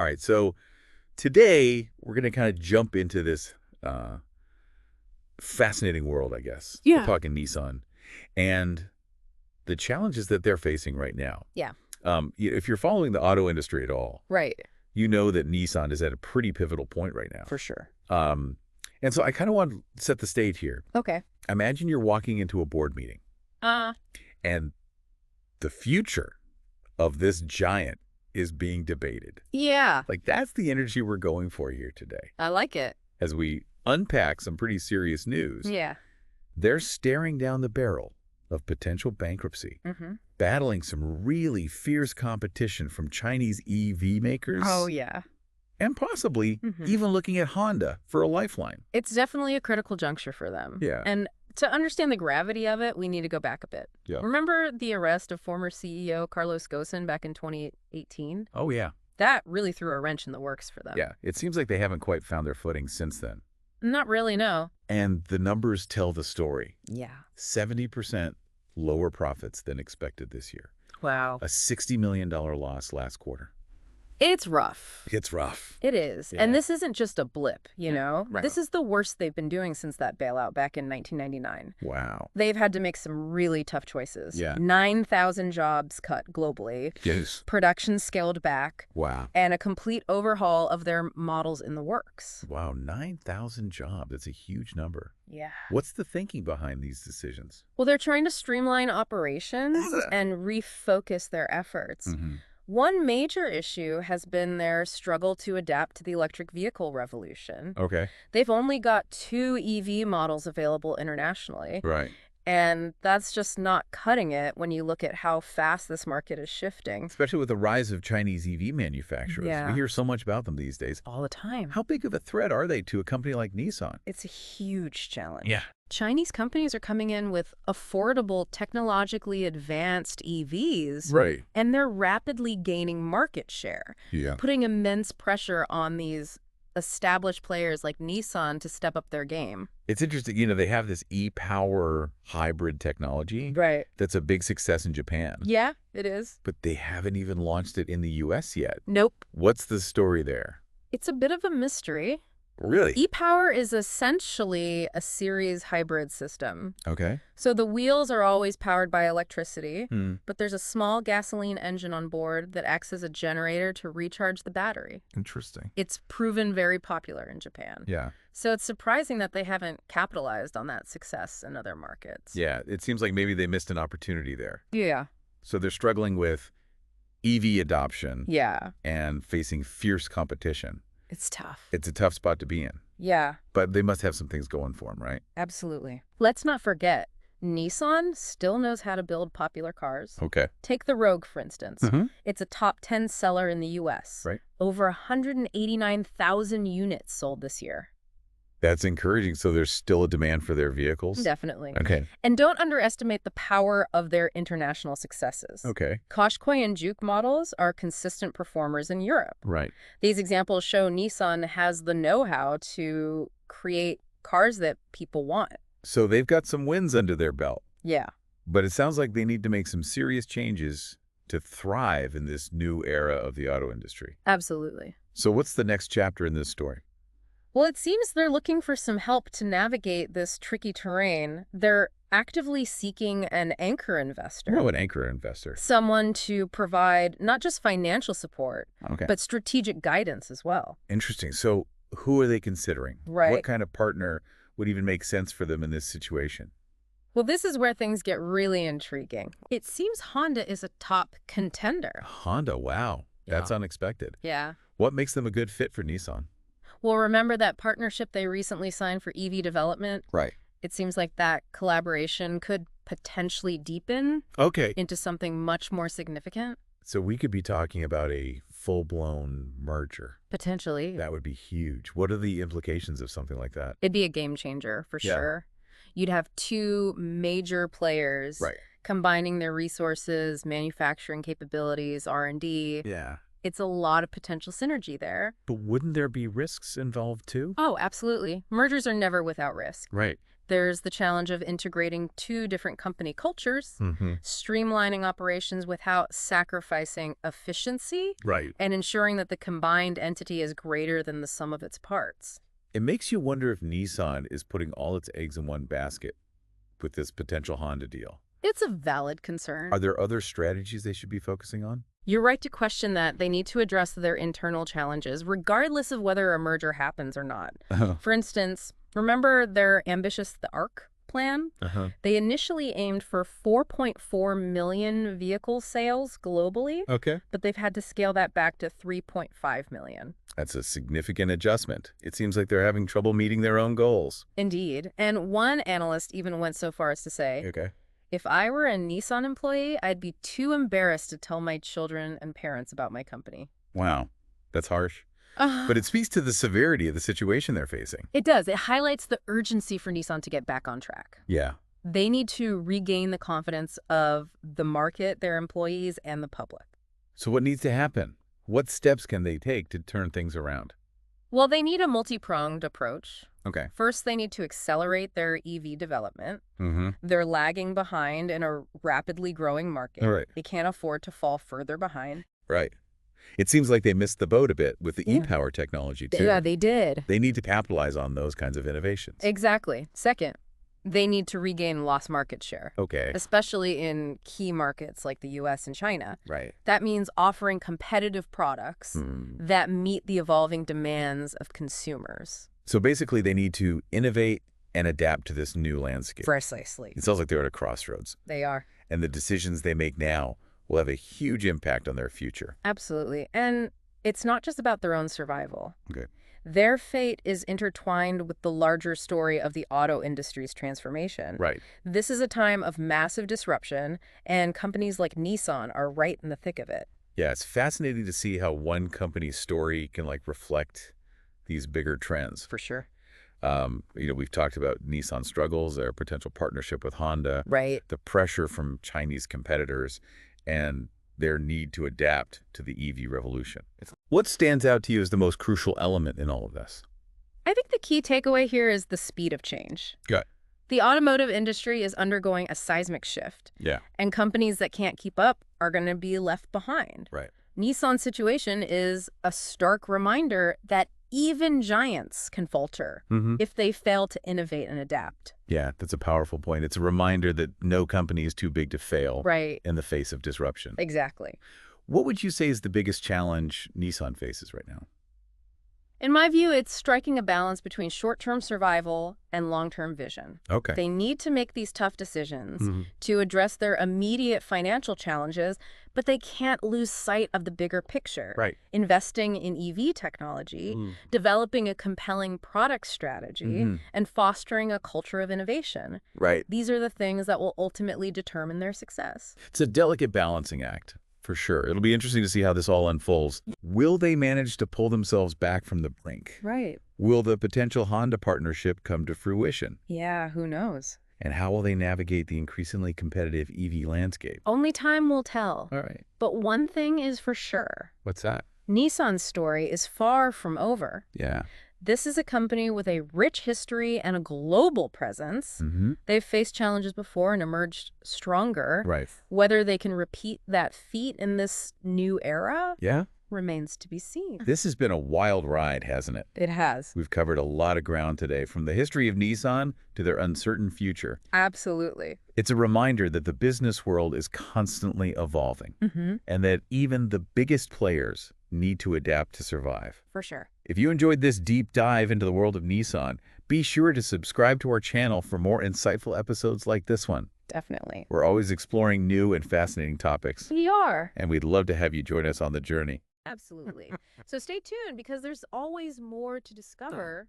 All right, so today we're going to kind of jump into this fascinating world, I guess. We're Yeah. talking Nissan and the challenges that they're facing right now. Yeah. If you're following the auto industry at all, Right. you know that Nissan is at a pretty pivotal point right now. For sure. And so I kind of want to set the stage here. Okay. Imagine you're walking into a board meeting and the future of this giant is being debated. Yeah. Like, that's the energy we're going for here today. I like it. As we unpack some pretty serious news, Yeah. they're staring down the barrel of potential bankruptcy, battling some really fierce competition from Chinese EV makers. Oh, yeah. And possibly even looking at Honda for a lifeline. It's definitely a critical juncture for them. Yeah. And to understand the gravity of it, we need to go back a bit. Yeah. Remember the arrest of former CEO Carlos Ghosn back in 2018? Oh, yeah. That really threw a wrench in the works for them. Yeah. It seems like they haven't quite found their footing since then. Not really, no. And the numbers tell the story. Yeah. 70% lower profits than expected this year. Wow. A $60 million loss last quarter. It's rough. It's rough. It is. Yeah. And this isn't just a blip, you know? Right. This is the worst they've been doing since that bailout back in 1999. Wow. They've had to make some really tough choices. Yeah. 9,000 jobs cut globally. Yes. Production scaled back. Wow. And a complete overhaul of their models in the works. Wow, 9,000 jobs. That's a huge number. Yeah. What's the thinking behind these decisions? Well, they're trying to streamline operations and refocus their efforts. One major issue has been their struggle to adapt to the electric vehicle revolution. Okay. They've only got 2 EV models available internationally. Right. And that's just not cutting it when you look at how fast this market is shifting. Especially with the rise of Chinese EV manufacturers. Yeah. We hear so much about them these days. All the time. How big of a threat are they to a company like Nissan? It's a huge challenge. Yeah. Chinese companies are coming in with affordable, technologically advanced EVs. Right. And they're rapidly gaining market share, Yeah. putting immense pressure on these established players like Nissan to step up their game. It's interesting, they have this e-power hybrid technology Right. that's a big success in Japan. Yeah, it is. But they haven't even launched it in the U.S. yet. Nope. What's the story there? It's a bit of a mystery. Really? E-Power is essentially a series hybrid system. Okay. So the wheels are always powered by electricity, but there's a small gasoline engine on board that acts as a generator to recharge the battery. Interesting. It's proven very popular in Japan. Yeah. So it's surprising that they haven't capitalized on that success in other markets. Yeah. It seems like maybe they missed an opportunity there. Yeah. So they're struggling with EV adoption Yeah. and facing fierce competition. It's tough. It's a tough spot to be in. Yeah, But they must have some things going for them, right? absolutely. Let's not forget, Nissan still knows how to build popular cars. Okay. Take the Rogue, for instance. Mhm. It's a top 10 seller in the U.S. Right. Over 189,000 units sold this year. That's encouraging. So there's still a demand for their vehicles? Definitely. Okay. And don't underestimate the power of their international successes. Okay. Qashqai and Juke models are consistent performers in Europe. Right. These examples show Nissan has the know-how to create cars that people want. So they've got some wins under their belt. Yeah. But it sounds like they need to make some serious changes to thrive in this new era of the auto industry. Absolutely. So what's the next chapter in this story? Well, it seems they're looking for some help to navigate this tricky terrain. They're actively seeking an anchor investor. Oh, an anchor investor. Someone to provide not just financial support, Okay. but strategic guidance as well. Interesting. So who are they considering? Right. What kind of partner would even make sense for them in this situation? Well, this is where things get really intriguing. It seems Honda is a top contender. Honda, wow. That's unexpected. Yeah. What makes them a good fit for Nissan? Well, remember that partnership they recently signed for EV development? Right. It seems like that collaboration could potentially deepen Okay. into something much more significant. So we could be talking about a full-blown merger. Potentially. That would be huge. What are the implications of something like that? It'd be a game changer for Yeah. sure. You'd have 2 major players combining their resources, manufacturing capabilities, R&D. Yeah. It's a lot of potential synergy there. But wouldn't there be risks involved too? Oh, absolutely. Mergers are never without risk. Right. There's the challenge of integrating two different company cultures, streamlining operations without sacrificing efficiency, Right. and ensuring that the combined entity is greater than the sum of its parts. It makes you wonder if Nissan is putting all its eggs in one basket with this potential Honda deal. It's a valid concern. Are there other strategies they should be focusing on? You're right to question that. They need to address their internal challenges, regardless of whether a merger happens or not. For instance, remember their ambitious The ARC plan? They initially aimed for 4.4 million vehicle sales globally, but they've had to scale that back to 3.5 million. That's a significant adjustment. It seems like they're having trouble meeting their own goals. Indeed. And one analyst even went so far as to say, if I were a Nissan employee, I'd be too embarrassed to tell my children and parents about my company. Wow, that's harsh. But it speaks to the severity of the situation they're facing. It does. It highlights the urgency for Nissan to get back on track. Yeah. They need to regain the confidence of the market, their employees, and the public. So what needs to happen? What steps can they take to turn things around? Well, they need a multi-pronged approach. Okay. First, they need to accelerate their EV development. They're lagging behind in a rapidly growing market. All right. They can't afford to fall further behind. Right. It seems like they missed the boat a bit with the e-power technology, too. Yeah, they did. They need to capitalize on those kinds of innovations. Exactly. Second, they need to regain lost market share. Okay. Especially in key markets like the U.S. and China. Right. That means offering competitive products that meet the evolving demands of consumers. So basically, they need to innovate and adapt to this new landscape. Precisely. It sounds like they're at a crossroads. They are. And the decisions they make now will have a huge impact on their future. Absolutely. And it's not just about their own survival. Okay. Their fate is intertwined with the larger story of the auto industry's transformation. Right. This is a time of massive disruption, and companies like Nissan are right in the thick of it. Yeah, it's fascinating to see how one company's story can reflect these bigger trends. For sure. We've talked about Nissan's struggles, their potential partnership with Honda, right, the pressure from Chinese competitors, and their need to adapt to the EV revolution. What stands out to you as the most crucial element in all of this? I think the key takeaway here is the speed of change. Good. The automotive industry is undergoing a seismic shift. Yeah. And companies that can't keep up are going to be left behind. Right. Nissan's situation is a stark reminder that even giants can falter if they fail to innovate and adapt. Yeah, that's a powerful point. It's a reminder that no company is too big to fail in the face of disruption. Exactly. What would you say is the biggest challenge Nissan faces right now? In my view, it's striking a balance between short-term survival and long-term vision. Okay. They need to make these tough decisions to address their immediate financial challenges, but they can't lose sight of the bigger picture. Right. Investing in EV technology, developing a compelling product strategy, and fostering a culture of innovation. Right. These are the things that will ultimately determine their success. It's a delicate balancing act. For sure. It'll be interesting to see how this all unfolds. Will they manage to pull themselves back from the brink? Right. Will the potential Honda partnership come to fruition? Yeah, who knows? And how will they navigate the increasingly competitive EV landscape? Only time will tell. All right. But one thing is for sure. What's that? Nissan's story is far from over. Yeah. This is a company with a rich history and a global presence. They've faced challenges before and emerged stronger. Right. Whether they can repeat that feat in this new era remains to be seen. This has been a wild ride, hasn't it? It has. We've covered a lot of ground today, from the history of Nissan to their uncertain future. Absolutely. It's a reminder that the business world is constantly evolving, and that even the biggest players need to adapt to survive. For sure. If you enjoyed this deep dive into the world of Nissan, be sure to subscribe to our channel for more insightful episodes like this one. Definitely. We're always exploring new and fascinating topics. We are. And we'd love to have you join us on the journey. Absolutely. So stay tuned because there's always more to discover